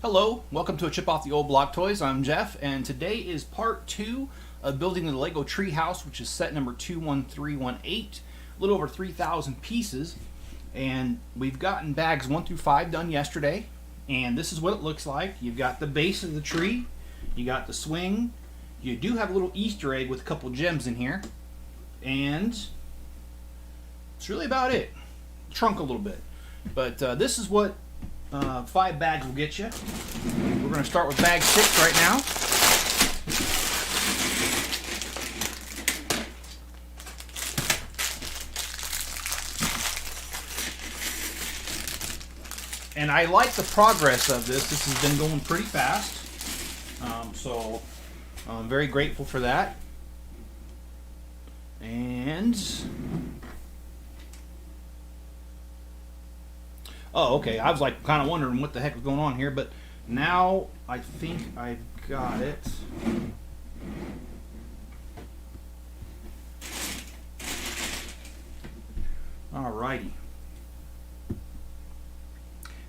Hello, welcome to a Chip Off the Old Block Toys. I'm Jeff, and today is part 2 of building the Lego Tree House, which is set number 21318. A little over 3,000 pieces, and we've gotten bags 1 through 5 done yesterday, and this is what it looks like. You've got the base of the tree, you got the swing, you do have a little Easter egg with a couple gems in here, and it's really about it. Trunk a little bit, but this is what 5 bags will get you. We're going to start with bag 6 right now. And I like the progress of this. This has been going pretty fast. So I'm very grateful for that. And oh, okay. I was like kind of wondering what the heck was going on here, but now I think I've got it. Alrighty.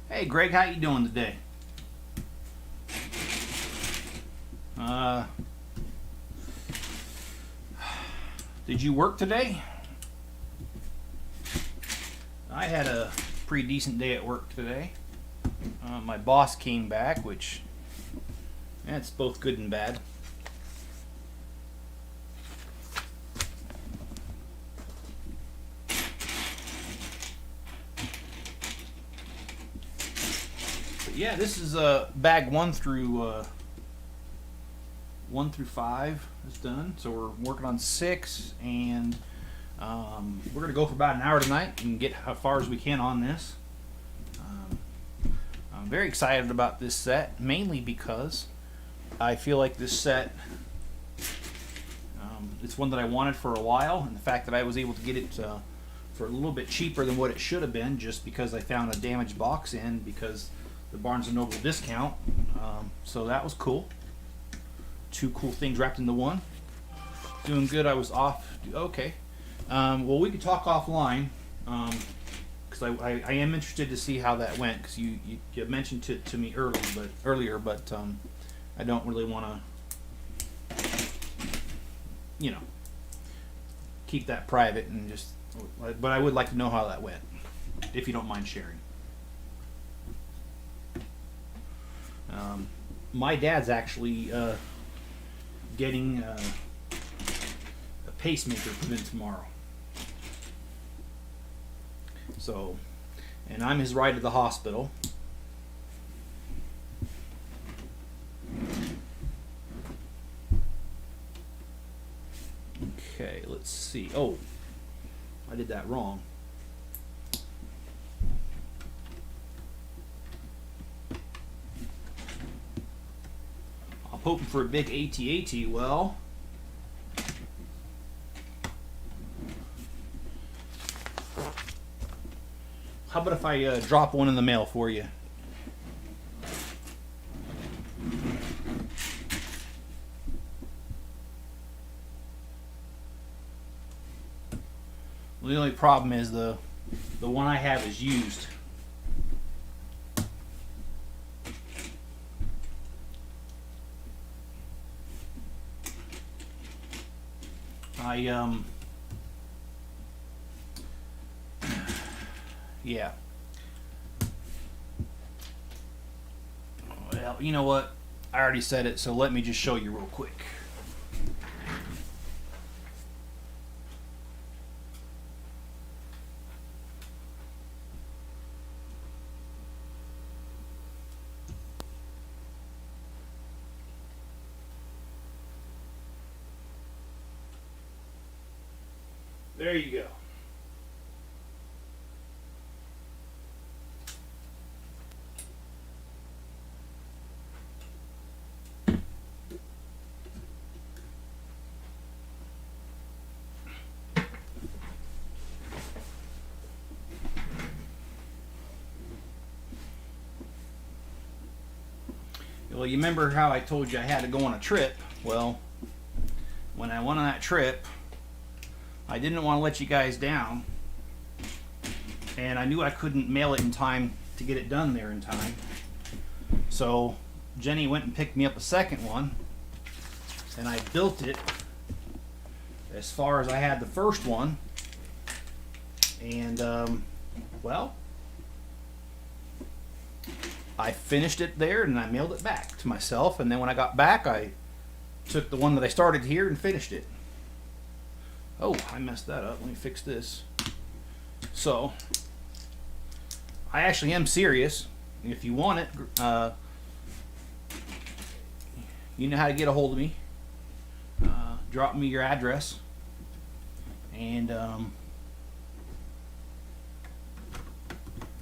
Hey, Greg, how you doing today? Did you work today? I had a pretty decent day at work today. My boss came back, which that's both good and bad. But yeah, this is bag 1 through 5 is done. So we're working on 6, and we're going to go for about an hour tonight and get how far as we can on this. I'm very excited about this set, mainly because I feel like this set, it's one that I wanted for a while, and the fact that I was able to get it for a little bit cheaper than what it should have been, just because I found a damaged box in because the Barnes & Noble discount. So that was cool. 2 cool things wrapped into one. Doing good. I was off. Okay. Well, we could talk offline, because I am interested to see how that went, because you mentioned it to me earlier, but I don't really want to, keep that private, and just, but I would like to know how that went, if you don't mind sharing. My dad's actually getting a pacemaker put in tomorrow. So, and I'm his ride to the hospital. Okay, let's see. Oh, I did that wrong. I'm hoping for a big AT-AT. Well, how about if I drop one in the mail for you? Well, the only problem is the one I have is used. Yeah. Well, you know what? I already said it, so let me just show you real quick. There you go. Well, you remember how I told you I had to go on a trip? Well, when I went on that trip, I didn't want to let you guys down, and I knew I couldn't mail it in time to get it done there in time. So Jenny went and picked me up a second one, and I built it as far as I had the first one. And well, I finished it there and I mailed it back to myself, and then when I got back I took the one that I started here and finished it. Oh, I messed that up. Let me fix this. So I actually am serious. If you want it, you know how to get a hold of me. Drop me your address, and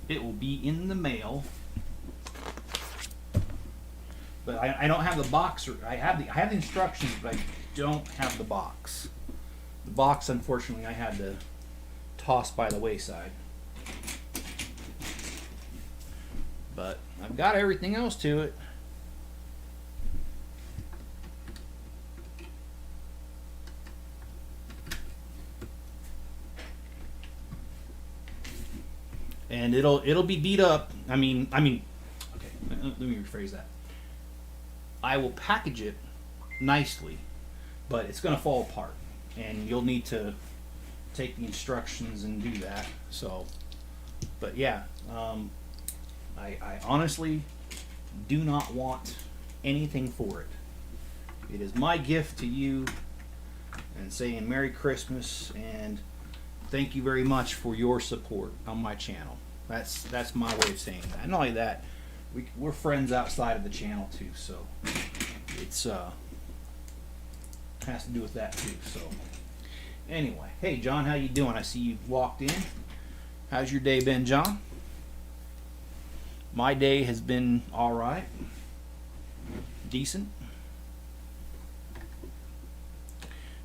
it will be in the mail. But I don't have the box. I have the instructions, but I don't have the box. The box, unfortunately, I had to toss by the wayside. But I've got everything else to it. And it'll be beat up. I mean, okay. Let me rephrase that. I will package it nicely, but it's going to fall apart, and you'll need to take the instructions and do that. So, but yeah, I honestly do not want anything for it. It is my gift to you, and saying Merry Christmas and thank you very much for your support on my channel. That's my way of saying that. Not only that, we're friends outside of the channel too, so it's has to do with that too. So anyway, hey John, how you doing? I see you walked in. How's your day been, John? My day has been all right, decent.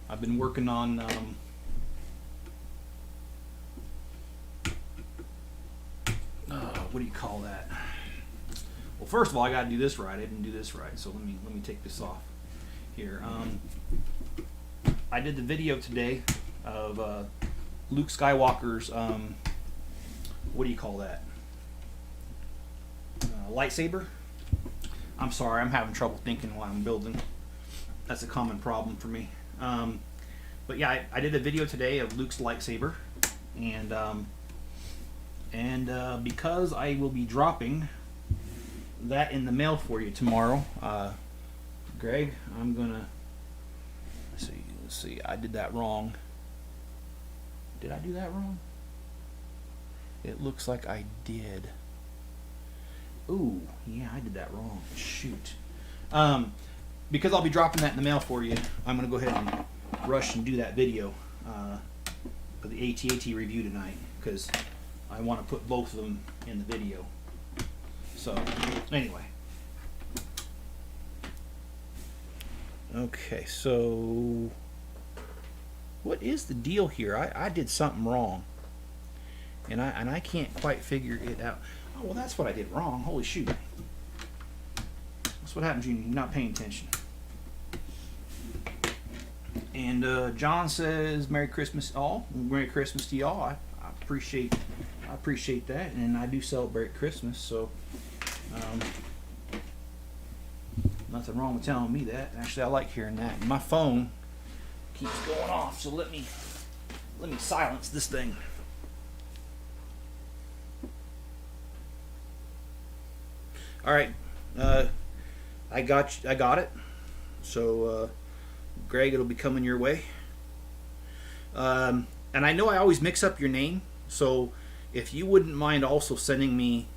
I've been working on what do you call that? Well, first of all, I got to do this right. I didn't do this right, so let me take this off here. I did the video today of Luke Skywalker's what do you call that? Lightsaber. I'm sorry, I'm having trouble thinking while I'm building. That's a common problem for me. But yeah, I did a video today of Luke's lightsaber, and because I will be dropping that in the mail for you tomorrow, Greg, I'm gonna let's see. I did that wrong. Did I do that wrong? It looks like I did. Ooh, yeah, I did that wrong. Shoot. Because I'll be dropping that in the mail for you, I'm gonna go ahead and rush and do that video for the AT-AT review tonight, because I want to put both of them in the video. So, anyway. Okay, so what is the deal here? I did something wrong, and I can't quite figure it out. Oh, well, that's what I did wrong. Holy shoot. That's what happens when you're not paying attention. And John says, Merry Christmas all. Merry Christmas to y'all. I appreciate that, and I do celebrate Christmas, so nothing wrong with telling me that. Actually, I like hearing that. And my phone keeps going off, so let me silence this thing. All right, I got it. So, Greg, it'll be coming your way. And I know I always mix up your name, so if you wouldn't mind also sending me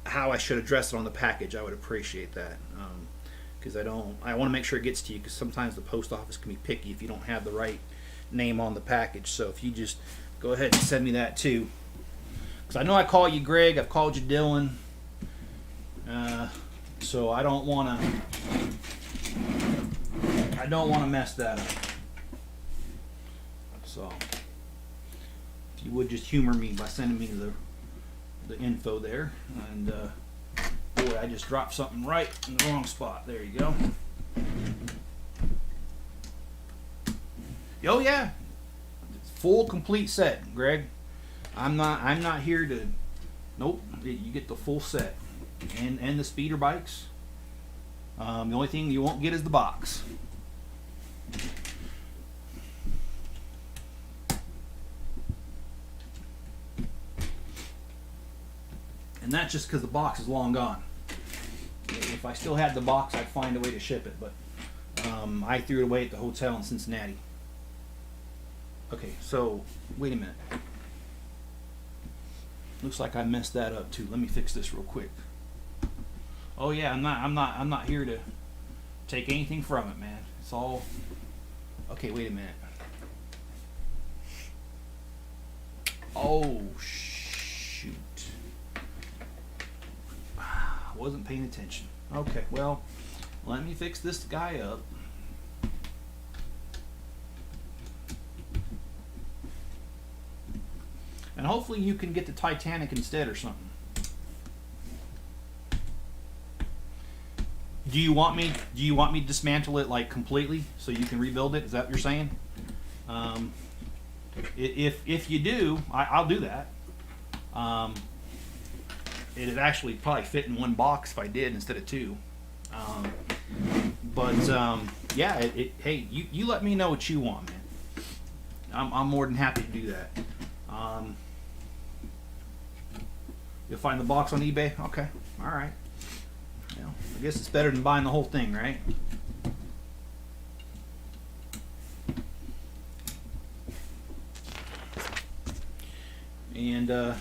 how I should address it on the package, I would appreciate that. Because I want to make sure it gets to you, because sometimes the post office can be picky if you don't have the right name on the package. So if you just go ahead and send me that too. Because I know I call you Greg, I've called you Dylan. So I don't want to mess that up. So if you would just humor me by sending me the info there. And boy, I just dropped something right in the wrong spot. There you go. Oh yeah, full complete set, Greg. I'm not here to. Nope, you get the full set. and the speeder bikes. The only thing you won't get is the box. And that's just because the box is long gone. If I still had the box, I'd find a way to ship it, but I threw it away at the hotel in Cincinnati. Okay, so wait a minute. Looks like I messed that up too. Let me fix this real quick. Oh yeah, I'm not here to take anything from it, man. It's all okay. Wait a minute. Oh shoot! Wasn't paying attention. Okay, well, let me fix this guy up. And hopefully you can get the Titanic instead or something. Do you want me to dismantle it like completely so you can rebuild it? Is that what you're saying? If you do, I'll do that. It'd actually probably fit in one box if I did instead of two. Yeah, hey, you let me know what you want, man. I'm more than happy to do that. You'll find the box on eBay? Okay, all right. Well, I guess it's better than buying the whole thing, right? And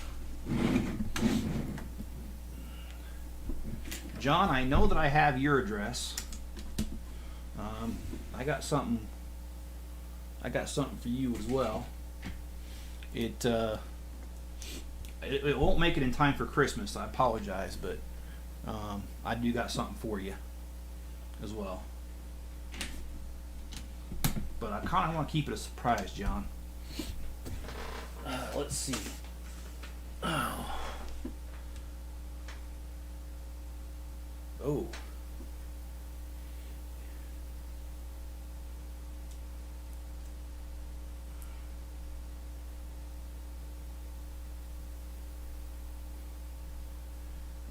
John, I know that I have your address. I got something for you as well. It won't make it in time for Christmas. I apologize, but I do got something for you as well. But I kind of want to keep it a surprise, John. Let's see. Oh. Oh.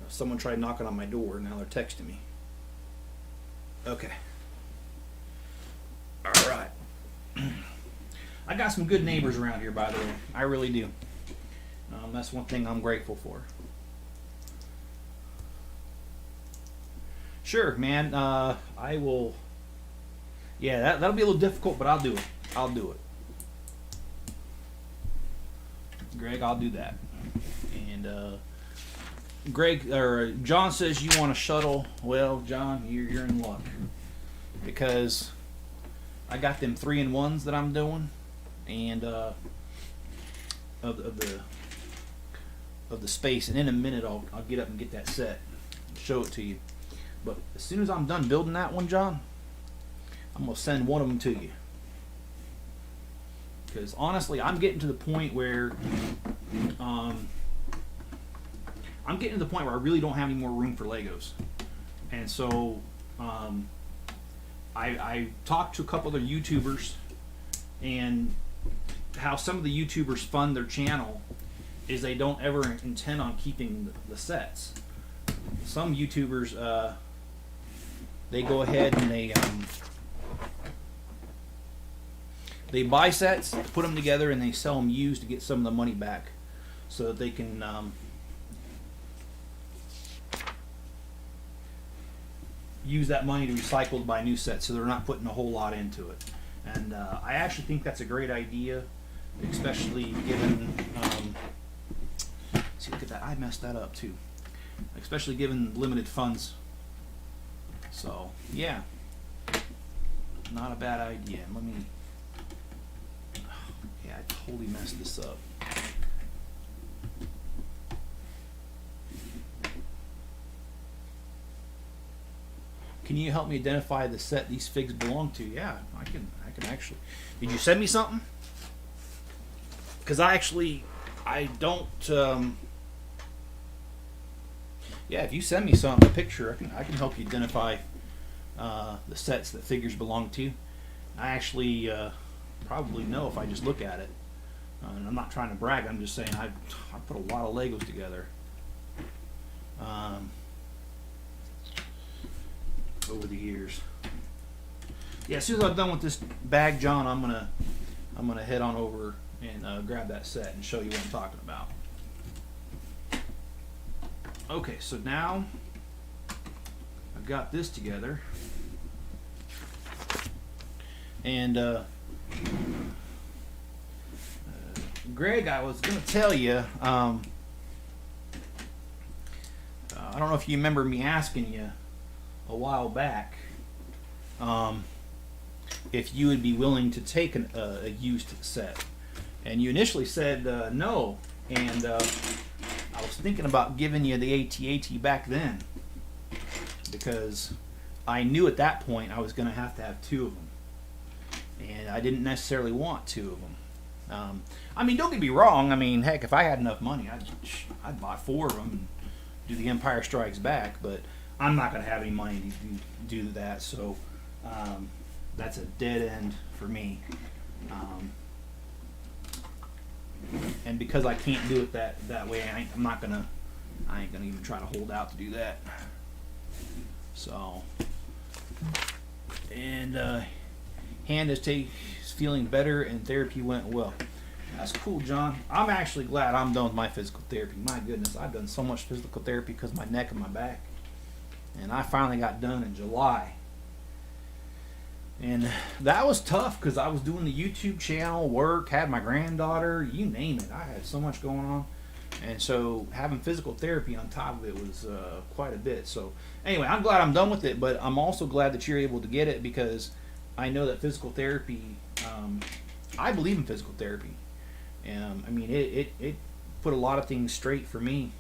Someone tried knocking on my door. Now they're texting me. Okay. All right. I got some good neighbors around here, by the way. I really do. That's one thing I'm grateful for. Sure, man. I will. Yeah, that'll be a little difficult, but I'll do it. I'll do it. Greg, I'll do that. And Greg or John says you want a shuttle. Well, John, you're in luck because I got them 3-in-1s that I'm doing, and of the space. And in a minute, I'll get up and get that set, and show it to you. But as soon as I'm done building that one, John, I'm gonna send one of them to you. Because honestly, I'm getting to the point where I really don't have any more room for Legos, and so I talked to a couple other YouTubers, and how some of the YouTubers fund their channel is they don't ever intend on keeping the sets. Some YouTubers they go ahead and they buy sets, put them together, and they sell them used to get some of the money back, so that they can use that money to recycle to buy new sets, so they're not putting a whole lot into it. And I actually think that's a great idea, especially given see, look at that, I messed that up too, especially given limited funds. So yeah, not a bad idea. Let me yeah, I totally messed this up. Can you help me identify the set these figs belong to? Yeah, I can actually. Did you send me something? Because I don't. Yeah, if you send me something, a picture, I can help you identify the sets that figures belong to. I actually probably know if I just look at it. And I'm not trying to brag. I'm just saying I put a lot of Legos together. over the years. Yeah, as soon as I'm done with this bag, John, I'm gonna head on over and grab that set and show you what I'm talking about. Okay, so now I've got this together, and Greg, I was gonna tell you. I don't know if you remember me asking you a while back if you would be willing to take a used set, and you initially said no, and I was thinking about giving you the AT-AT back then because I knew at that point I was going to have two of them, and I didn't necessarily want two of them. I mean, don't get me wrong. I mean, heck, if I had enough money, I'd buy four of them and do the Empire Strikes Back, but I'm not going to have any money to do that, so that's a dead end for me. And because I can't do it that way, I ain't gonna even try to hold out to do that. So, and hand is feeling better, and therapy went well. That's cool, John. I'm actually glad I'm done with my physical therapy. My goodness, I've done so much physical therapy because of my neck and my back, and I finally got done in July. And that was tough because I was doing the YouTube channel, work, had my granddaughter, you name it. I had so much going on. And so having physical therapy on top of it was quite a bit. So anyway, I'm glad I'm done with it, but I'm also glad that you're able to get it because I know that physical therapy, I believe in physical therapy. I mean, it put a lot of things straight for me.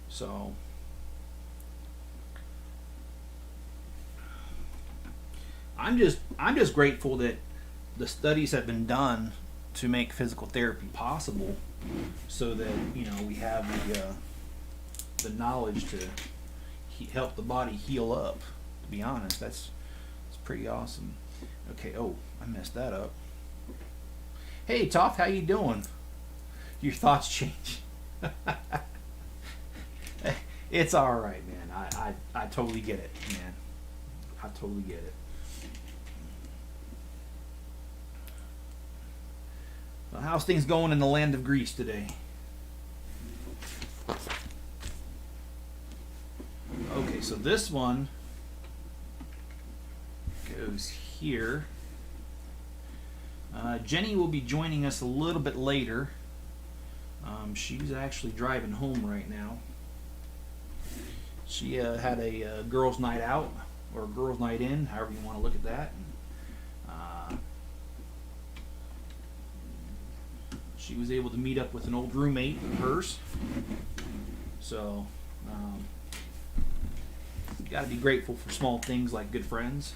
So... I'm just grateful that the studies have been done to make physical therapy possible, so that we have the knowledge to help the body heal up. To be honest, that's pretty awesome. Okay, oh, I messed that up. Hey, Toph, how you doing? Your thoughts change. It's all right, man. I totally get it, man. I totally get it. Well, how's things going in the land of Greece today? Okay, so this one goes here. Jenny will be joining us a little bit later. She's actually driving home right now. She had a girls' night out, or a girls' night in, however you want to look at that. She was able to meet up with an old roommate of hers. So, you got to be grateful for small things like good friends.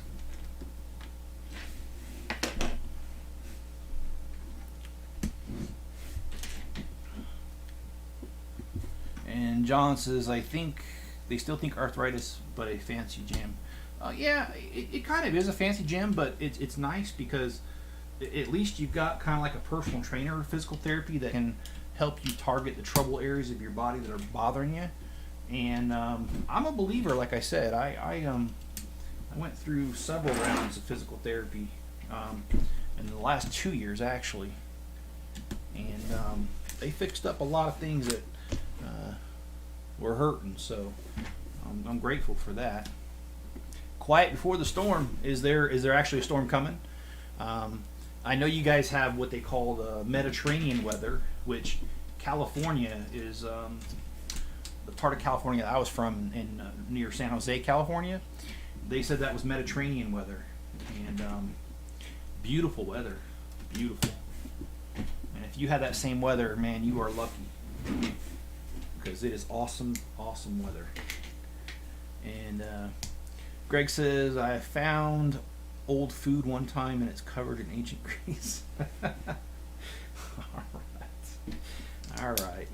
And John says, I think they still think arthritis, but a fancy gym. Yeah, it kind of is a fancy gym, but it's nice because at least you've got kind of like a personal trainer or physical therapy that can help you target the trouble areas of your body that are bothering you. And I'm a believer, like I said, I went through several rounds of physical therapy in the last 2 years actually, and they fixed up a lot of things that were hurting. So I'm grateful for that. Quiet before the storm. Is there actually a storm coming? I know you guys have what they call the Mediterranean weather, which California is the part of California that I was from in near San Jose, California. They said that was Mediterranean weather, and beautiful weather, beautiful. And if you have that same weather, man, you are lucky because it is awesome, awesome weather. And Greg says, I found old food one time and it's covered in ancient grease. All right.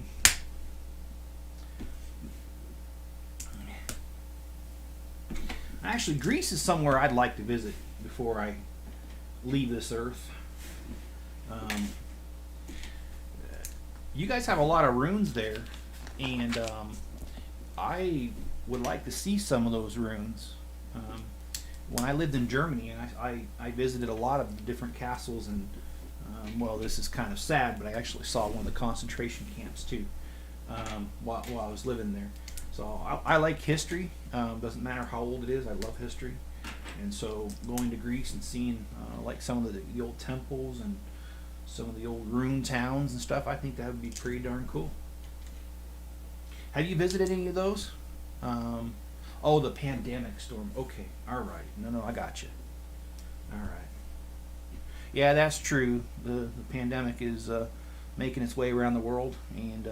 Actually, Greece is somewhere I'd like to visit before I leave this earth. You guys have a lot of ruins there, and I would like to see some of those ruins. When I lived in Germany, and I visited a lot of the different castles, and well, this is kind of sad, but I actually saw one of the concentration camps too while I was living there. So I like history. Doesn't matter how old it is. I love history, and so going to Greece and seeing like some of the old temples and some of the old ruined towns and stuff, I think that would be pretty darn cool. Have you visited any of those? Oh, the pandemic storm. Okay, all right. No, I got you. All right. Yeah, that's true. The pandemic is making its way around the world, and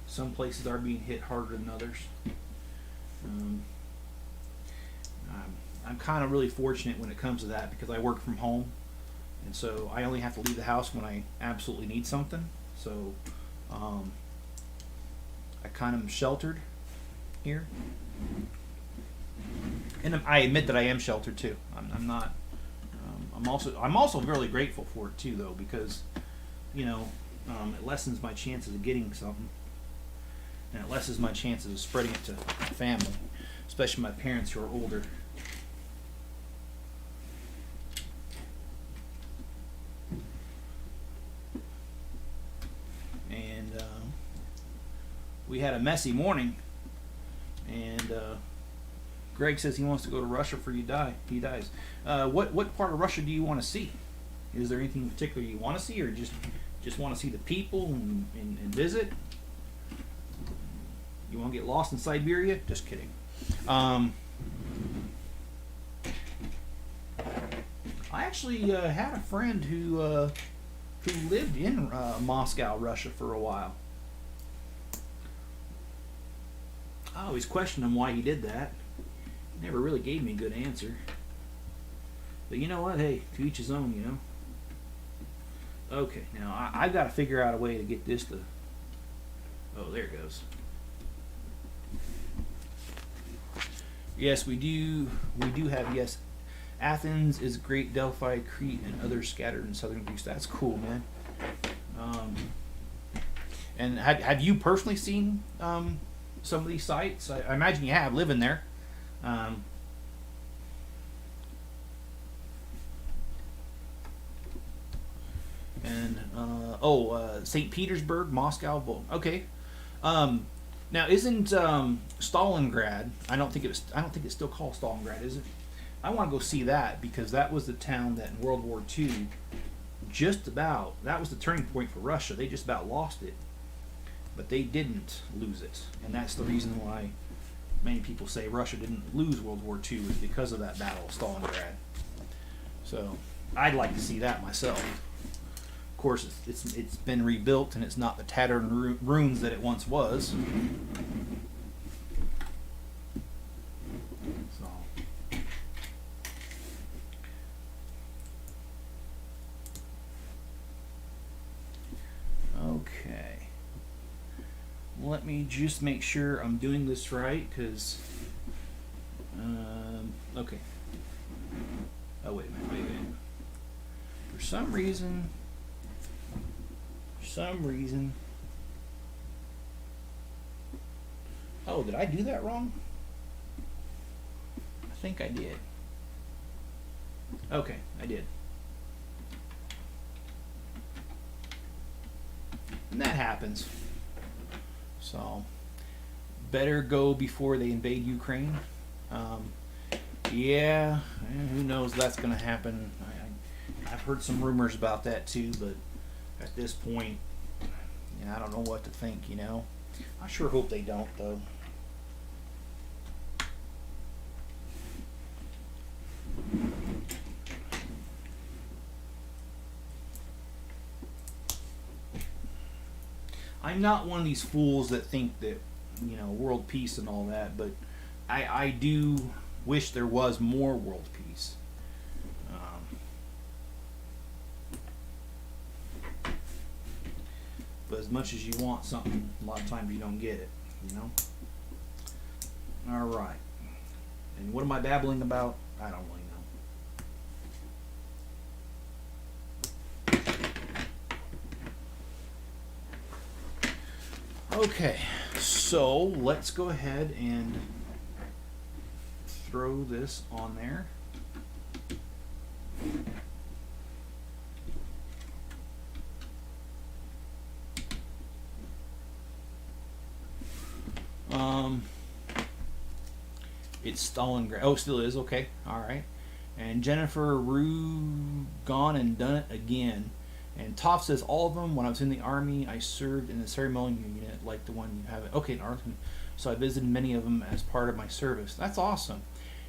some places are being hit harder than others. I'm kind of really fortunate when it comes to that because I work from home, and so I only have to leave the house when I absolutely need something. So I kind of am sheltered here, and I admit that I am sheltered too. I'm not. I'm also really grateful for it too, though, because it lessens my chances of getting something, and it lessens my chances of spreading it to my family, especially my parents who are older. And we had a messy morning, and Greg says he wants to go to Russia before he dies. What part of Russia do you want to see? Is there anything in particular you want to see, or just want to see the people and visit? You want to get lost in Siberia? Just kidding. I actually had a friend who lived in Moscow, Russia, for a while. I always questioned him why he did that. He never really gave me a good answer. But you know what? Hey, to each his own, Okay, now I've got to figure out a way to get this to... Oh, there it goes. Yes, we do have, yes, Athens is great, Delphi, Crete, and others scattered in southern Greece. That's cool, man. And have you personally seen some of these sites? I imagine you have, living there. St. Petersburg, Moscow. Okay. Now, isn't Stalingrad? I don't think it's still called Stalingrad, is it? I want to go see that because that was the town that in World War II, that was the turning point for Russia. They just about lost it, but they didn't lose it, and that's the reason why many people say Russia didn't lose World War II is because of that battle of Stalingrad. So I'd like to see that myself. Of course, it's been rebuilt and it's not the tattered ruins that it once was. So. Okay. Let me just make sure I'm doing this right, because okay. Oh, wait a minute. For some reason, oh, did I do that wrong? I think I did. Okay, I did. And that happens. So, better go before they invade Ukraine. Yeah, who knows that's going to happen. I've heard some rumors about that too, but at this point, I don't know what to think, I sure hope they don't, though. I'm not one of these fools that think that, world peace and all that, but I do wish there was more world peace. But as much as you want something, a lot of times you don't get it, All right. And what am I babbling about? I don't really know. Okay, so let's go ahead and throw this on there. It's Stalingrad. Oh, it still is. Okay. All right. And Jennifer Rue gone and done it again. And Toph says all of them. When I was in the army, I served in the ceremonial unit, like the one you have. Okay, in Arlington. So I visited many of them as part of my service. That's awesome.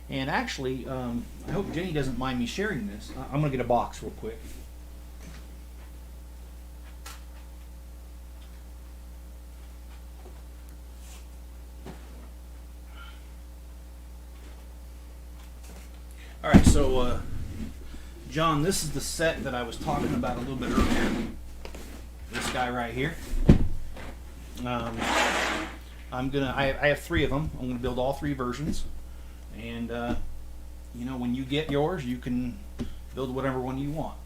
And actually, I hope Jenny doesn't mind me sharing this. I'm gonna get a box real quick. All right, so John, this is the set that I was talking about a little bit earlier. This guy right here. I have 3 of them. I'm gonna build all 3 versions, and you know, when you get yours, you can build whatever one you want.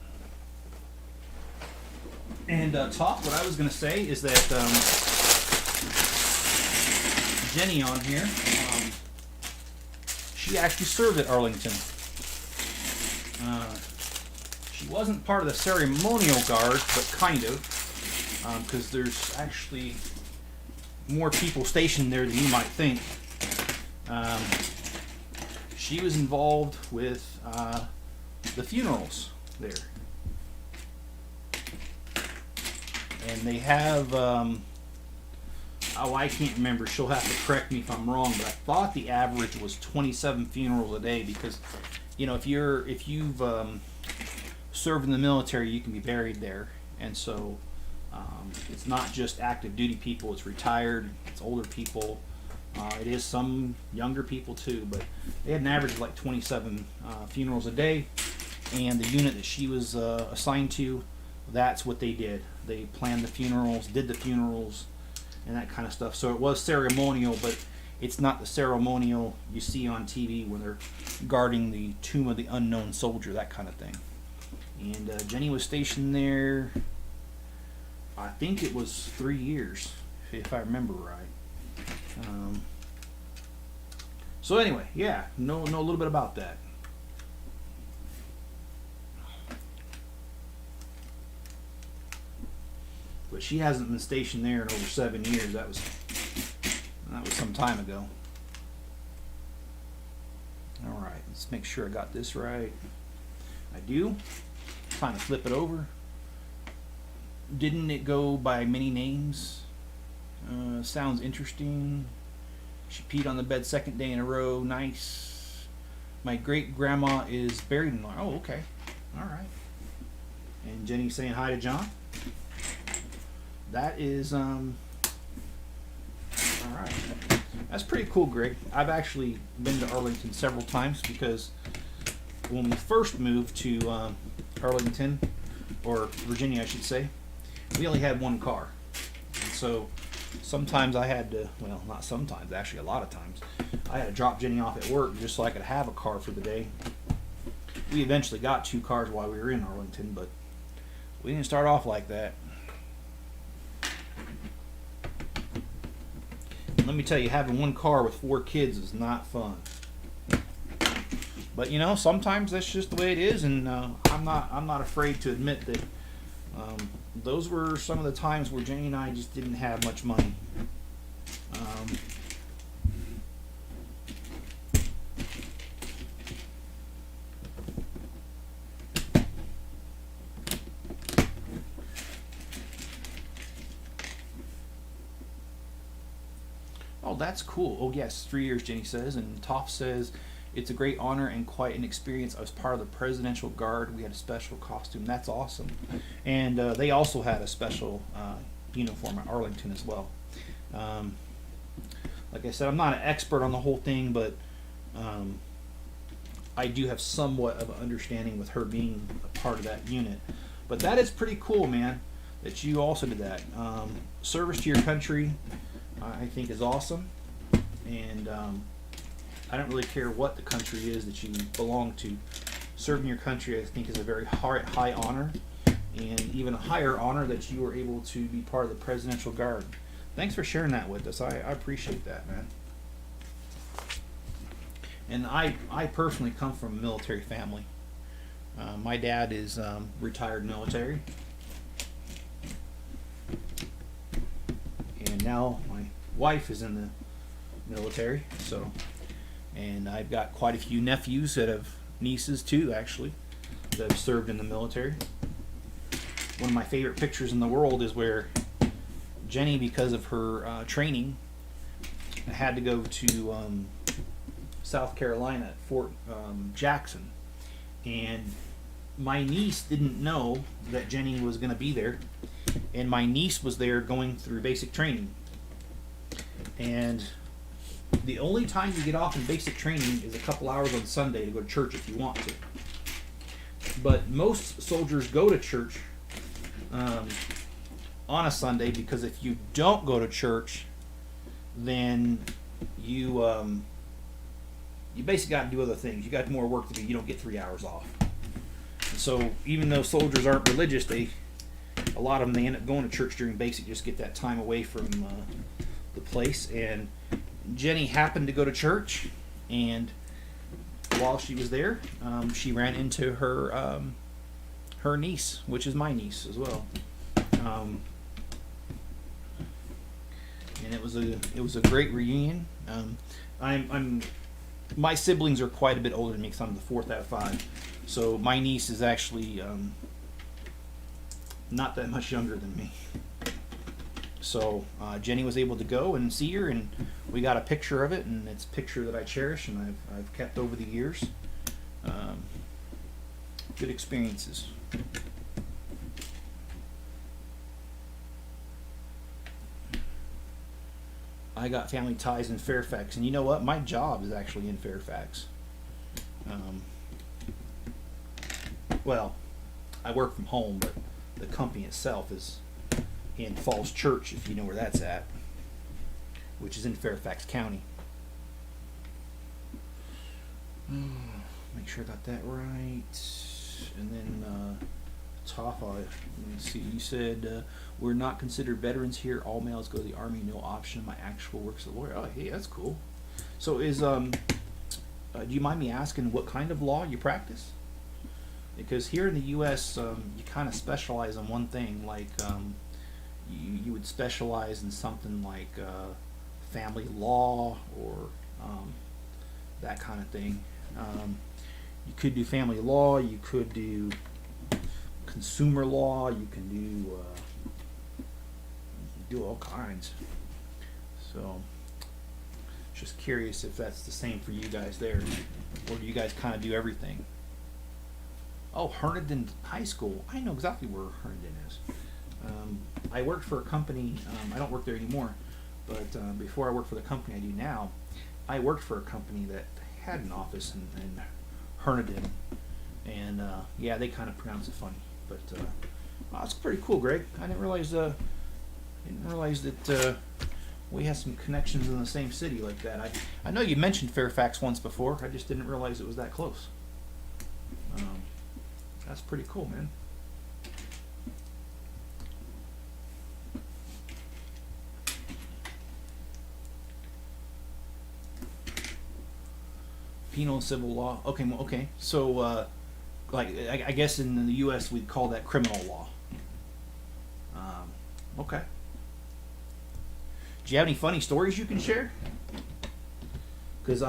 And Top, what I was gonna say is that Jenny on here, she actually served at Arlington. She wasn't part of the ceremonial guard, but kind of, because there's actually more people stationed there than you might think. She was involved with the funerals there. And they have, oh, I can't remember, she'll have to correct me if I'm wrong, but I thought the average was 27 funerals a day, because, you know, if you've served in the military, you can be buried there. And so it's not just active duty people, it's retired, it's older people, it is some younger people too, but they had an average of like 27 funerals a day. And the unit that she was assigned to, that's what they did. They planned the funerals, did the funerals, and that kind of stuff. So it was ceremonial, but it's not the ceremonial you see on TV when they're guarding the tomb of the unknown soldier, that kind of thing. And Jenny was stationed there, I think it was 3 years, if I remember right. So anyway, yeah, know a little bit about that. But she hasn't been stationed there in over 7 years. That was some time ago. All right, let's make sure I got this right. I do. Trying to flip it over. Didn't it go by many names? Sounds interesting. She peed on the bed 2nd day in a row. Nice. My great grandma is buried in. Oh, okay. All right. And Jenny saying hi to John. That is all right. That's pretty cool, Greg. I've actually been to Arlington several times, because when we first moved to Arlington, or Virginia I should say, we only had 1 car. And so sometimes I had to, well, not sometimes, actually a lot of times, I had to drop Jenny off at work just so I could have a car for the day. We eventually got 2 cars while we were in Arlington, but we didn't start off like that. Let me tell you, having 1 car with 4 kids is not fun. But you know, sometimes that's just the way it is, and I'm not afraid to admit that those were some of the times where Jenny and I just didn't have much money. Oh, that's cool. Oh yes, 3 years, Jenny says. And Toph says, it's a great honor and quite an experience. I was part of the Presidential Guard. We had a special costume. That's awesome. And they also had a special uniform at Arlington as well. Like I said, I'm not an expert on the whole thing, but I do have somewhat of an understanding with her being a part of that unit. But that is pretty cool, man, that you also did that. Service to your country, I think, is awesome. And I don't really care what the country is that you belong to. Serving your country, I think, is a very high honor, and even a higher honor that you were able to be part of the Presidential Guard. Thanks for sharing that with us. I appreciate that, man. And I personally come from a military family. My dad is retired military, and now my wife is in the military. So, and I've got quite a few nephews that have nieces too, actually, that have served in the military. One of my favorite pictures in the world is where Jenny, because of her training, had to go to South Carolina at Fort Jackson, and my niece didn't know that Jenny was going to be there, and my niece was there going through basic training. And the only time you get off in basic training is a couple hours on Sunday to go to church if you want to. But most soldiers go to church on a Sunday, because if you don't go to church, then you basically got to do other things. You got more work to do. You don't get 3 hours off. So even though soldiers aren't religious, a lot of them, they end up going to church during basic, just get that time away from the place. And Jenny happened to go to church, and while she was there, she ran into her niece, which is my niece as well. And it was a great reunion. My siblings are quite a bit older than me, because I'm the fourth out of five. So my niece is actually not that much younger than me. So Jenny was able to go and see her, and we got a picture of it, and it's a picture that I cherish and I've kept over the years. Good experiences. I got family ties in Fairfax, and you know what? My job is actually in Fairfax. Well, I work from home, but the company itself is in Falls Church, if you know where that's at, which is in Fairfax County. Make sure I got that right. And then Tafa, let me see, you said we're not considered veterans here. All males go to the Army, no option. My actual work's a lawyer. Oh, hey, that's cool. So is do you mind me asking what kind of law you practice? Because here in the U.S., you kind of specialize in one thing. Like you would specialize in something like family law or that kind of thing. You could do family law. You could do consumer law. You can do all kinds. So, just curious if that's the same for you guys there, or do you guys kind of do everything? Oh, Herndon High School. I know exactly where Herndon is. I worked for a company. I don't work there anymore, but before I worked for the company I do now, I worked for a company that had an office in Herndon, and yeah, they kind of pronounce it funny. But it's pretty cool, Greg. I didn't realize that we had some connections in the same city like that. I know you mentioned Fairfax once before. I just didn't realize it was that close. That's pretty cool, man. Penal and civil law. Okay. So, like, I guess in the U.S. we'd call that criminal law. Okay. Do you have any funny stories you can share? Because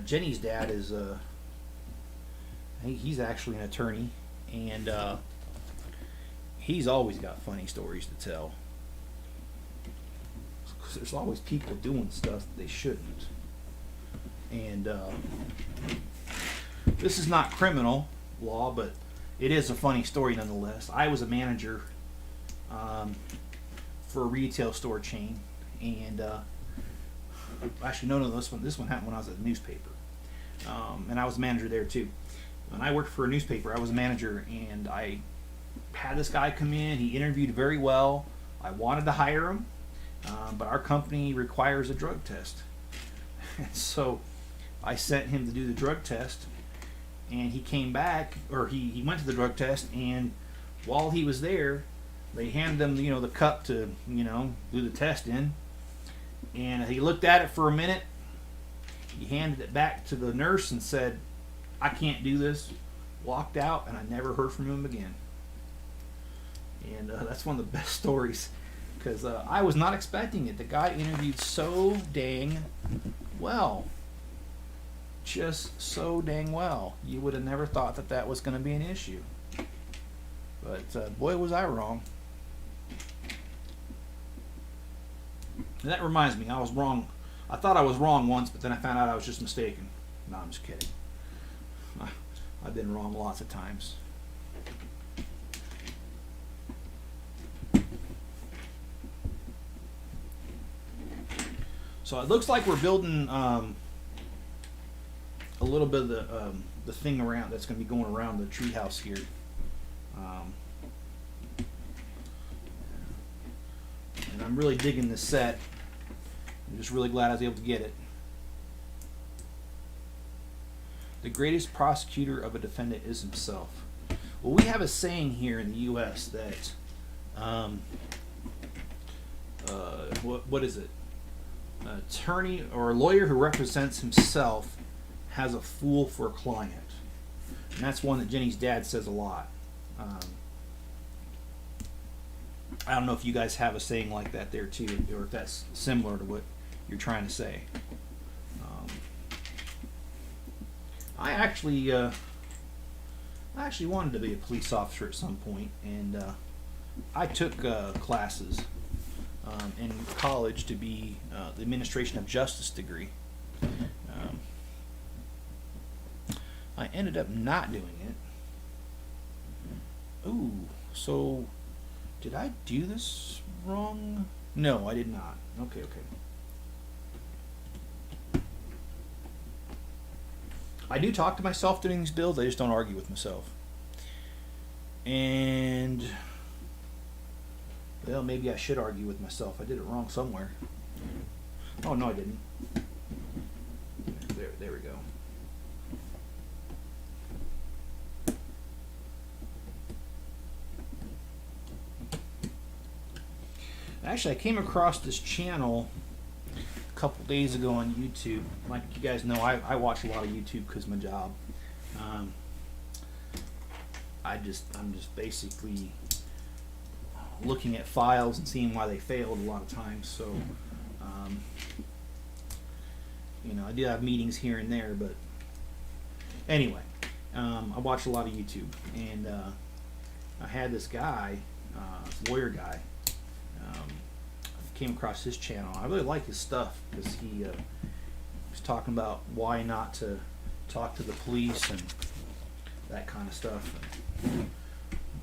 Jenny's dad is he's actually an attorney, and he's always got funny stories to tell. Because there's always people doing stuff that they shouldn't. And this is not criminal law, but it is a funny story nonetheless. I was a manager for a retail store chain, and actually no, this one happened when I was at the newspaper, and I was a manager there too. When I worked for a newspaper, I was a manager, and I had this guy come in. He interviewed very well. I wanted to hire him, but our company requires a drug test. And so I sent him to do the drug test, and he came back, or he went to the drug test, and while he was there, they handed him, the cup to, do the test in, and he looked at it for a minute, He handed it back to the nurse and said, "I can't do this." Walked out, and I never heard from him again. And that's one of the best stories, because I was not expecting it. The guy interviewed so dang well. Just so dang well. You would have never thought that that was going to be an issue. But boy, was I wrong. And that reminds me, I was wrong. I thought I was wrong once, but then I found out I was just mistaken. No, I'm just kidding. I've been wrong lots of times. So it looks like we're building a little bit of the thing around that's going to be going around the treehouse here. And I'm really digging this set. I'm just really glad I was able to get it. The greatest prosecutor of a defendant is himself. Well, we have a saying here in the U.S. that, what is it? An attorney or a lawyer who represents himself has a fool for a client. And that's one that Jenny's dad says a lot. I don't know if you guys have a saying like that there too, or if that's similar to what you're trying to say. I actually wanted to be a police officer at some point, and I took classes in college to be the administration of justice degree. I ended up not doing it. Ooh, so did I do this wrong? No, I did not. Okay. I do talk to myself during these builds. I just don't argue with myself. And, well, maybe I should argue with myself. I did it wrong somewhere. Oh, no, I didn't. There we go. Actually, I came across this channel a couple days ago on YouTube. Like you guys know, I watch a lot of YouTube because of my job. I'm just basically looking at files and seeing why they failed a lot of times. So, I do have meetings here and there, but anyway, I watch a lot of YouTube, and I had this guy, lawyer guy. Came across his channel. I really like his stuff because he was talking about why not to talk to the police and that kind of stuff.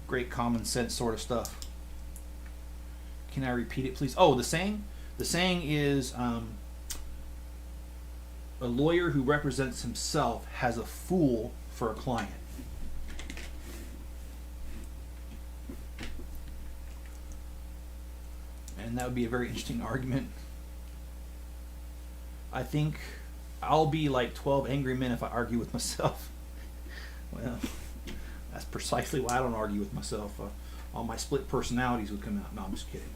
Great common sense sort of stuff. Can I repeat it, please? Oh, the saying? The saying is a lawyer who represents himself has a fool for a client. And that would be a very interesting argument. I think I'll be like 12 angry men if I argue with myself. Well, that's precisely why I don't argue with myself. All my split personalities would come out. No, I'm just kidding.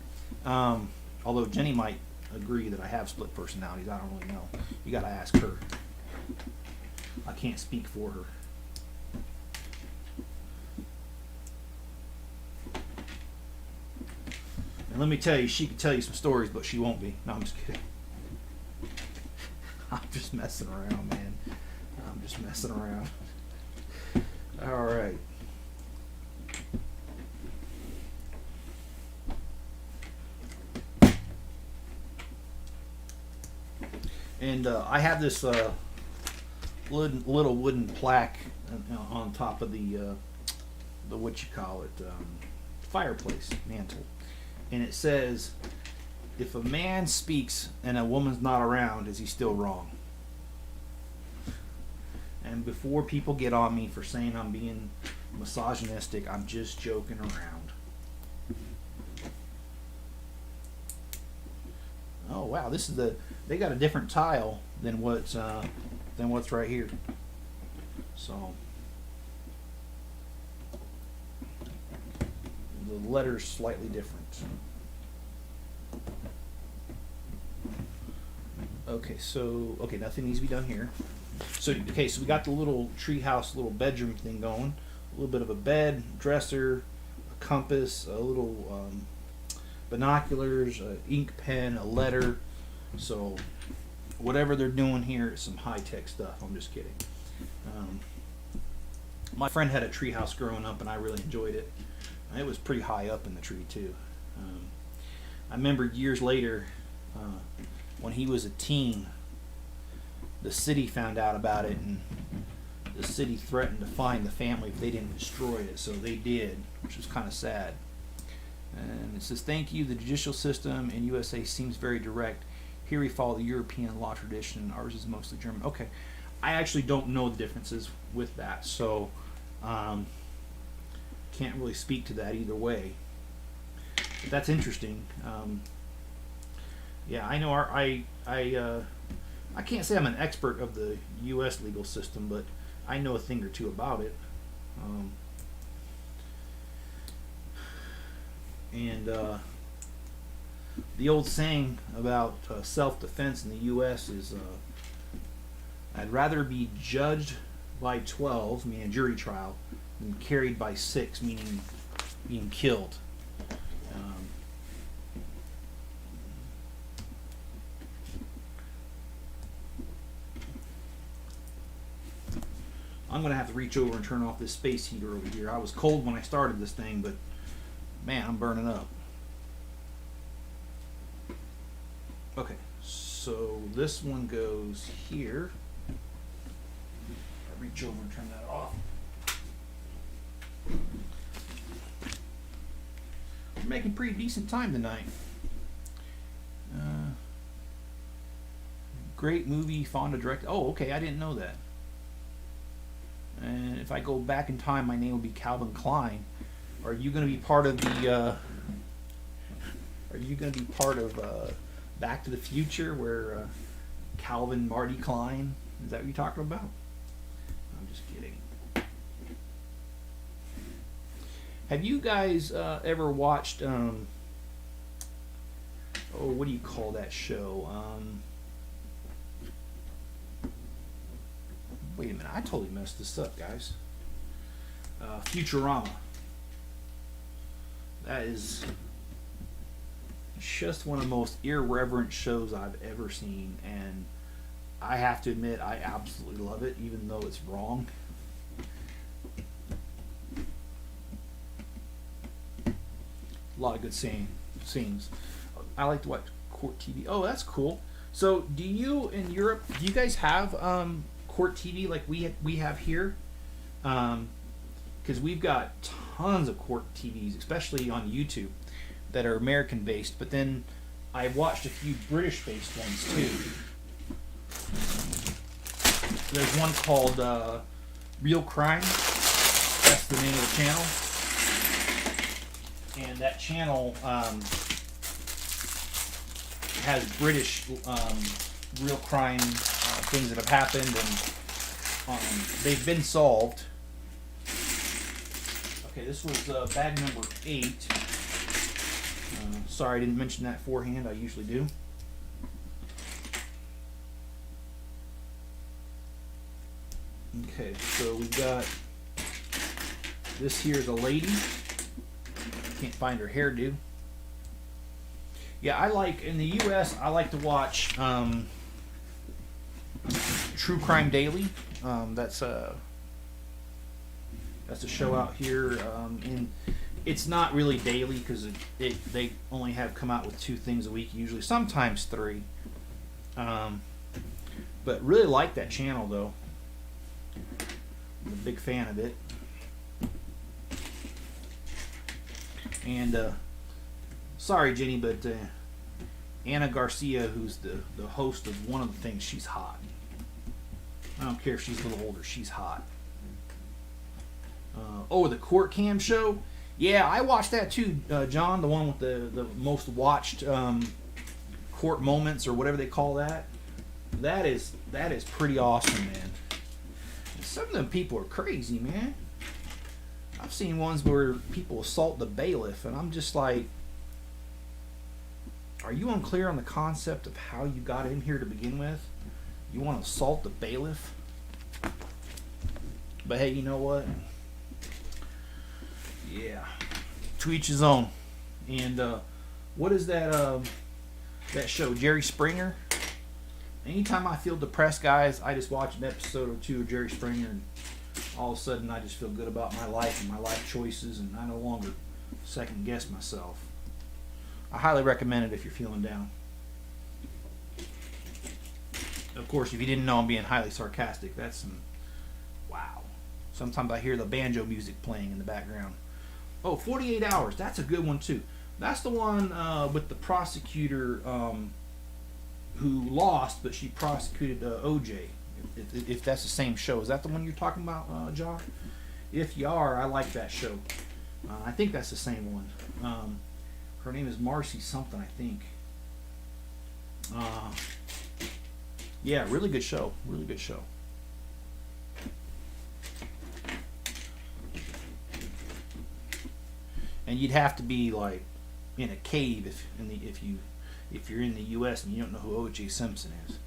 Although Jenny might agree that I have split personalities. I don't really know. You got to ask her. I can't speak for her. And let me tell you, she could tell you some stories, but she won't be. No, I'm just kidding. I'm just messing around, man. I'm just messing around. All right. And I have this little wooden plaque on top of the what you call it, fireplace mantle. And it says, if a man speaks and a woman's not around, is he still wrong? And before people get on me for saying I'm being misogynistic, I'm just joking around. Oh wow, this is they got a different tile than what's right here. So the letter's slightly different. Okay, so nothing needs to be done here. So so we got the little treehouse, little bedroom thing going. A little bit of a bed, dresser, a compass, a little binoculars, an ink pen, a letter. So whatever they're doing here is some high-tech stuff. I'm just kidding. My friend had a treehouse growing up, and I really enjoyed it. It was pretty high up in the tree too. I remember years later, when he was a teen, the city found out about it, and the city threatened to fine the family if they didn't destroy it. So they did, which was kind of sad. And it says, "Thank you. The judicial system in USA seems very direct. Here we follow the European law tradition. Ours is mostly German." Okay, I actually don't know the differences with that, so can't really speak to that either way. But that's interesting. Yeah, I know. I can't say I'm an expert of the U.S. legal system, but I know a thing or two about it. And the old saying about self-defense in the U.S. is, "I'd rather be judged by 12, meaning a jury trial, than carried by 6, meaning being killed." I'm going to have to reach over and turn off this space heater over here. I was cold when I started this thing, but man, I'm burning up. Okay, so this one goes here. I'll reach over and turn that off. We're making pretty decent time tonight. Great movie, Fonda directed. Oh, okay, I didn't know that. And if I go back in time, my name will be Calvin Klein. Are you going to be part of the? Are you going to be part of Back to the Future, where Calvin Marty Klein? Is that what you're talking about? I'm just kidding. Have you guys ever watched? What do you call that show? Wait a minute, I totally messed this up, guys. Futurama. That is just one of the most irreverent shows I've ever seen, and I have to admit I absolutely love it, even though it's wrong. A lot of good scenes. I like to watch court TV. Oh, that's cool. So, do you in Europe? Do you guys have court TV like we have here? Because we've got tons of court TVs, especially on YouTube, that are American based. But then I watched a few British based ones too. There's one called Real Crime. That's the name of the channel. And that channel has British real crime things that have happened, and they've been solved. Okay, this was bag number 8. Sorry I didn't mention that beforehand. I usually do. Okay, so we've got this here's a lady. Can't find her hairdo. Yeah, I like, in the U.S., I like to watch True Crime Daily. That's a show out here, and it's not really daily because they only have come out with 2 things a week usually, sometimes 3. But really like that channel though. I'm a big fan of it. And sorry, Jenny, but Anna Garcia, who's the host of one of the things, she's hot. I don't care if she's a little older, she's hot. The Court Cam show. Yeah, I watched that too, John. The one with the most watched court moments, or whatever they call that. That is pretty awesome, man. Some of them people are crazy, man. I've seen ones where people assault the bailiff, and I'm just like, Are you unclear on the concept of how you got in here to begin with? You want to assault the bailiff? But hey, you know what? Yeah, to each his own. And what is that show, Jerry Springer? Anytime I feel depressed, guys, I just watch an episode or two of Jerry Springer, and all of a sudden I just feel good about my life and my life choices, and I no longer second guess myself. I highly recommend it if you're feeling down. Of course, if you didn't know I'm being highly sarcastic, that's some... Wow. Sometimes I hear the banjo music playing in the background. Oh, 48 Hours. That's a good one, too. That's the one with the prosecutor who lost, but she prosecuted OJ. If that's the same show. Is that the one you're talking about, John? If you are, I like that show. I think that's the same one. Her name is Marcy something, I think. Yeah, really good show. Really good show. And you'd have to be like in a cave if you're in the U.S. and you don't know who O.J. Simpson is.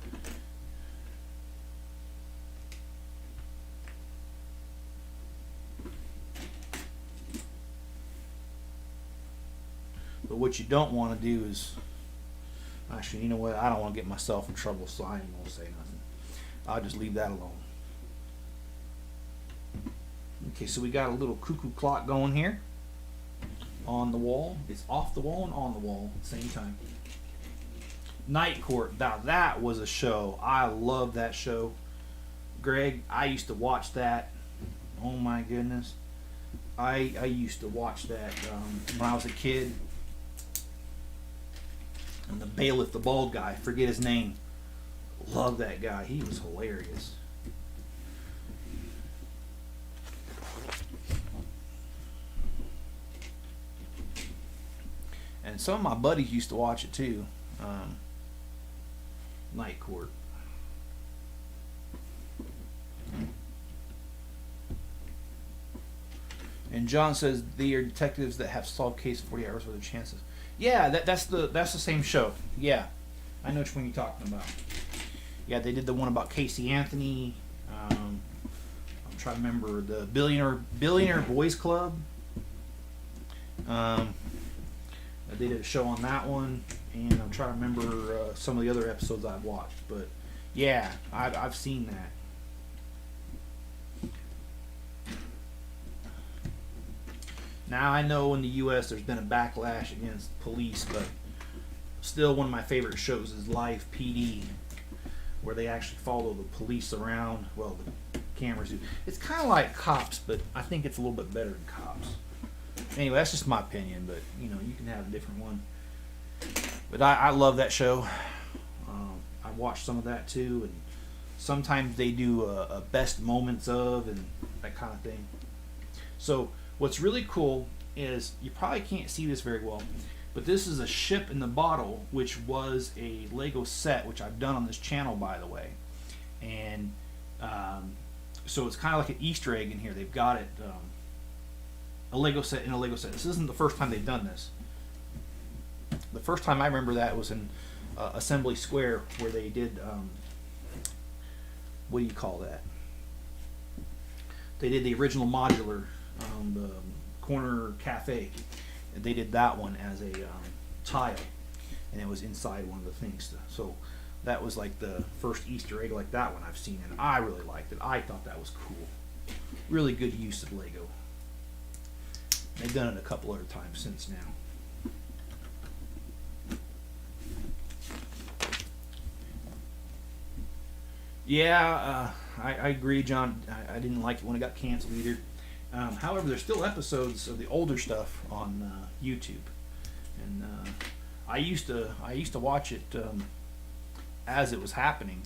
But what you don't want to do is, actually, you know what? I don't want to get myself in trouble, so I ain't gonna say nothing. I'll just leave that alone. Okay, so we got a little cuckoo clock going here on the wall. It's off the wall and on the wall at the same time. Night Court. Now that was a show. I love that show. Greg, I used to watch that. Oh my goodness. I used to watch that when I was a kid. And the bailiff, the bald guy, forget his name. Love that guy. He was hilarious. And some of my buddies used to watch it too. Night Court. And John says they are detectives that have solved case 40 hours worth of chances. Yeah, that's the same show. Yeah, I know which one you're talking about. Yeah, they did the one about Casey Anthony. I'm trying to remember the Billionaire Boys Club. They did a show on that one, and I'm trying to remember some of the other episodes I've watched. But yeah, I've seen that. Now I know in the U.S. there's been a backlash against police, but still one of my favorite shows is Live PD, where they actually follow the police around. Well, the cameras do. It's kind of like Cops, but I think it's a little bit better than Cops. Anyway, that's just my opinion, but you know, you can have a different one. But I love that show. I watched some of that too, and sometimes they do a best moments of and that kind of thing. So what's really cool is you probably can't see this very well, but this is a ship in the bottle, which was a Lego set, which I've done on this channel, by the way. And so it's kind of like an Easter egg in here. They've got it. A Lego set in a Lego set. This isn't the first time they've done this. The first time I remember that was in Assembly Square, where they did, what do you call that? They did the original modular, the corner cafe. And they did that one as a tile, and it was inside one of the things. So that was like the first Easter egg like that one I've seen, and I really liked it. I thought that was cool. Really good use of Lego. They've done it a couple other times since now. Yeah, I agree, John. I didn't like it when it got canceled either. However, there's still episodes of the older stuff on YouTube, and I used to watch it as it was happening.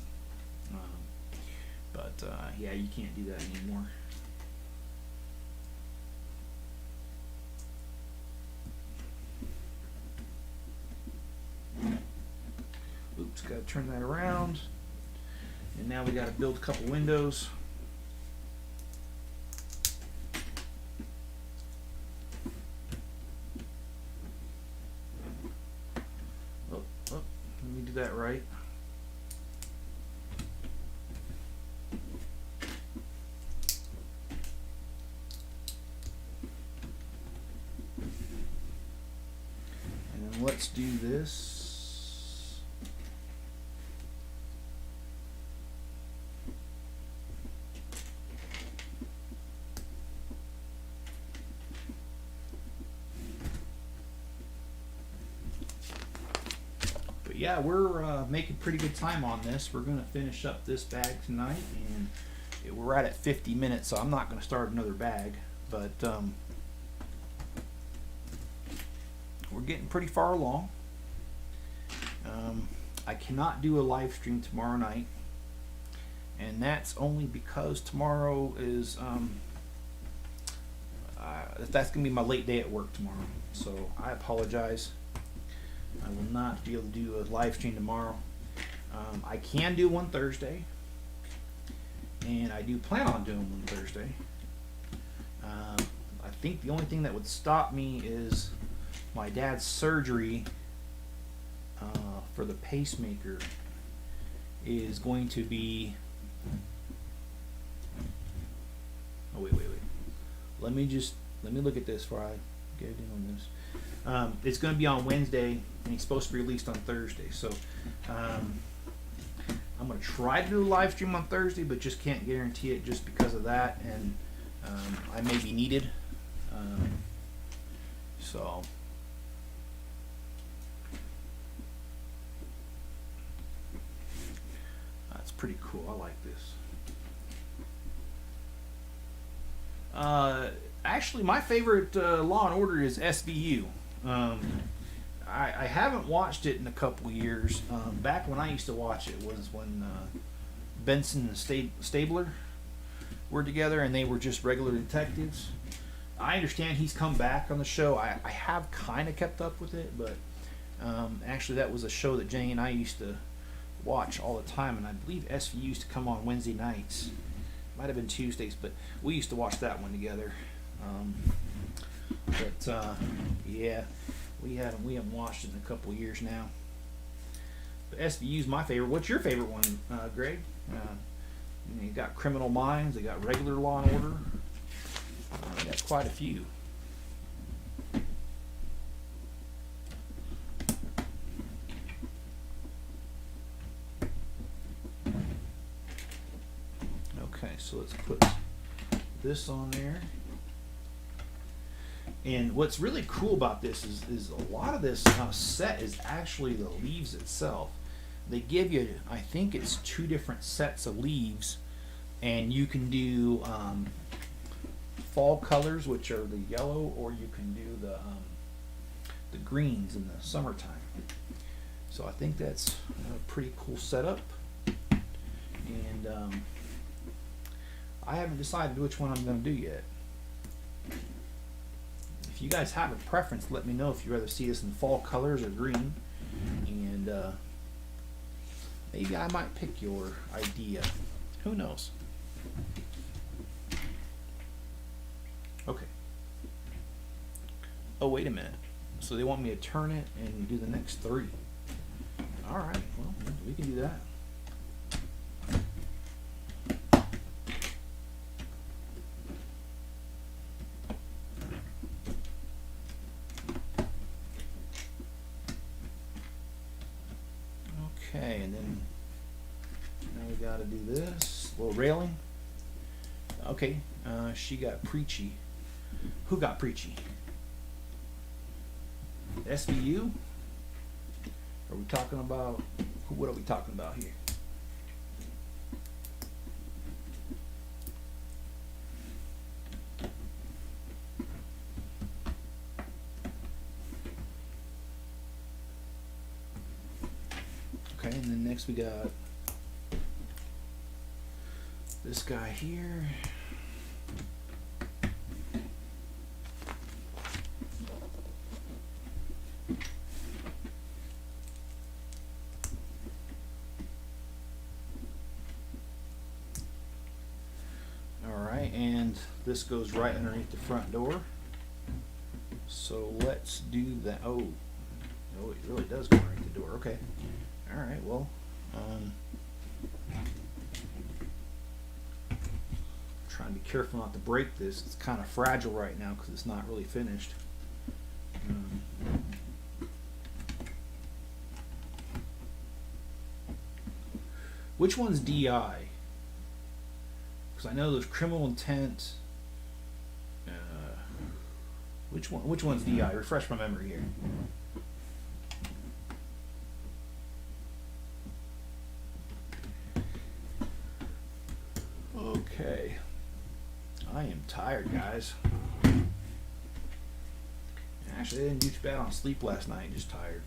But yeah, you can't do that anymore. Oops, got to turn that around. And now we got to build a couple windows. me do that right. And then let's do this. Yeah, we're making pretty good time on this. We're going to finish up this bag tonight, and we're right at 50 minutes, so I'm not going to start another bag, but we're getting pretty far along. I cannot do a live stream tomorrow night, and that's only because tomorrow is that's going to be my late day at work tomorrow, so I apologize. I will not be able to do a live stream tomorrow. I can do one Thursday, and I do plan on doing one Thursday. I think the only thing that would stop me is my dad's surgery for the pacemaker is going to be... Oh, wait. Let me look at this before I get in on this. It's going to be on Wednesday, and it's supposed to be released on Thursday. So I'm going to try to do a live stream on Thursday, but just can't guarantee it just because of that, and I may be needed. So that's pretty cool. I like this. Actually, my favorite Law and Order is SVU. I haven't watched it in a couple years. Back when I used to watch it was when Benson and Stabler were together, and they were just regular detectives. I understand he's come back on the show. I have kind of kept up with it, but actually that was a show that Jenny and I used to watch all the time, and I believe SVU used to come on Wednesday nights. Might have been Tuesdays, but we used to watch that one together. Yeah, we haven't watched it in a couple of years now. But SVU's my favorite. What's your favorite one, Greg? You got Criminal Minds. They got regular Law and Order. They got quite a few. Okay, so let's put this on there. And what's really cool about this is a lot of this set is actually the leaves itself. They give you, I think it's 2 different sets of leaves, and you can do fall colors, which are the yellow, or you can do the greens in the summertime. So I think that's a pretty cool setup. And I haven't decided which one I'm going to do yet. If you guys have a preference, let me know if you'd rather see this in fall colors or green, and maybe I might pick your idea. Who knows? Okay. Oh, wait a minute. So they want me to turn it and do the next 3. All right. Well, we can do that. Okay, and then now we got to do this little railing. Okay, she got preachy. Who got preachy? SVU? Are we talking about? What are we talking about here? Okay, and then next we got this guy here. Alright, and this goes right underneath the front door. So let's do that. Oh, it really does go underneath the door. Okay. All right, well, trying to be careful not to break this. It's kind of fragile right now because it's not really finished. Which one's DI? Because I know there's criminal intent. Which one's DI? Refresh my memory here. Okay. I am tired, guys. Actually, I didn't do too bad on sleep last night, just tired.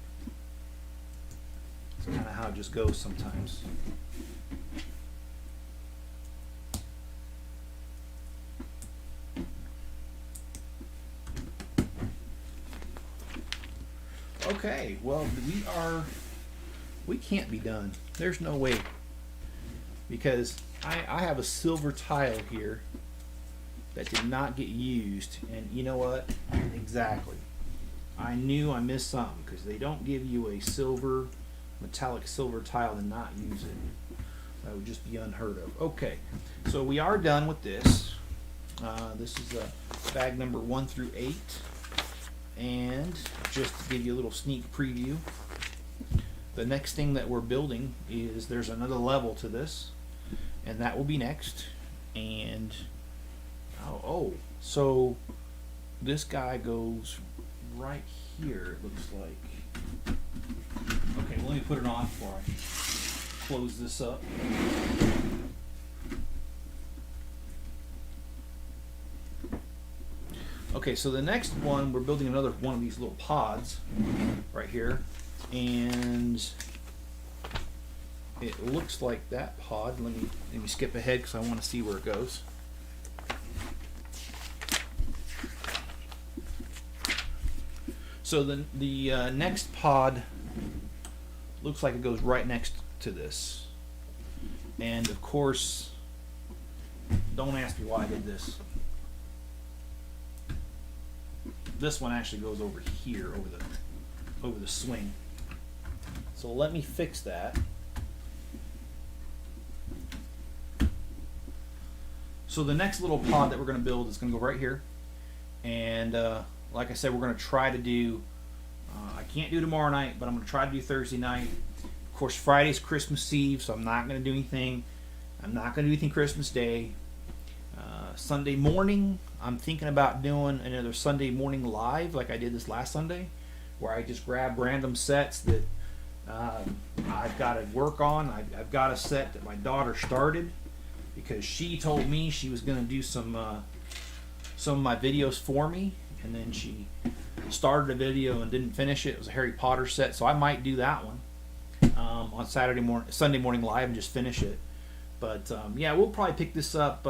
It's kind of how it just goes sometimes. Okay, well, we can't be done. There's no way. Because I have a silver tile here that did not get used, and you know what? Exactly. I knew I missed something because they don't give you a silver, metallic silver tile and not use it. That would just be unheard of. Okay, so we are done with this. This is bag number 1 through 8, and just to give you a little sneak preview, the next thing that we're building is there's another level to this, and that will be next. And so this guy goes right here, it looks like. Okay, let me put it on before I close this up. Okay, so the next one, we're building another one of these little pods right here, and it looks like that pod. Let me skip ahead because I want to see where it goes. So the next pod looks like it goes right next to this, and of course, don't ask me why I did this. This one actually goes over here, over the swing. So let me fix that. So the next little pod that we're going to build is going to go right here, and like I said, we're going to try to do, I can't do tomorrow night, but I'm going to try to do Thursday night. Of course, Friday's Christmas Eve, so I'm not going to do anything. I'm not going to do anything Christmas Day. Sunday morning, I'm thinking about doing another Sunday morning live like I did this last Sunday, where I just grab random sets that I've got to work on. I've got a set that my daughter started because she told me she was going to do some of my videos for me, and then she started a video and didn't finish it. It was a Harry Potter set, so I might do that one on Sunday morning live and just finish it. But yeah, we'll probably pick this up.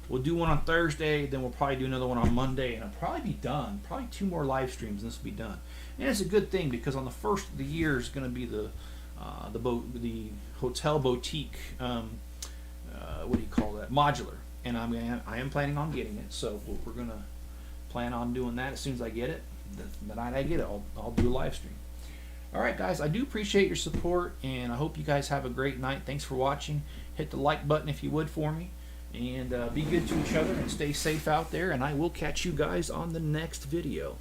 We'll do one on Thursday, then we'll probably do another one on Monday, and I'll probably be done. Probably 2 more live streams, and this will be done. And it's a good thing because on the first of the year is going to be the hotel boutique. What do you call that? Modular, and I am planning on getting it. So we're going to plan on doing that as soon as I get it. The night I get it, I'll do a live stream. All right, guys, I do appreciate your support, and I hope you guys have a great night. Thanks for watching. Hit the like button if you would for me. And be good to each other and stay safe out there, and I will catch you guys on the next video.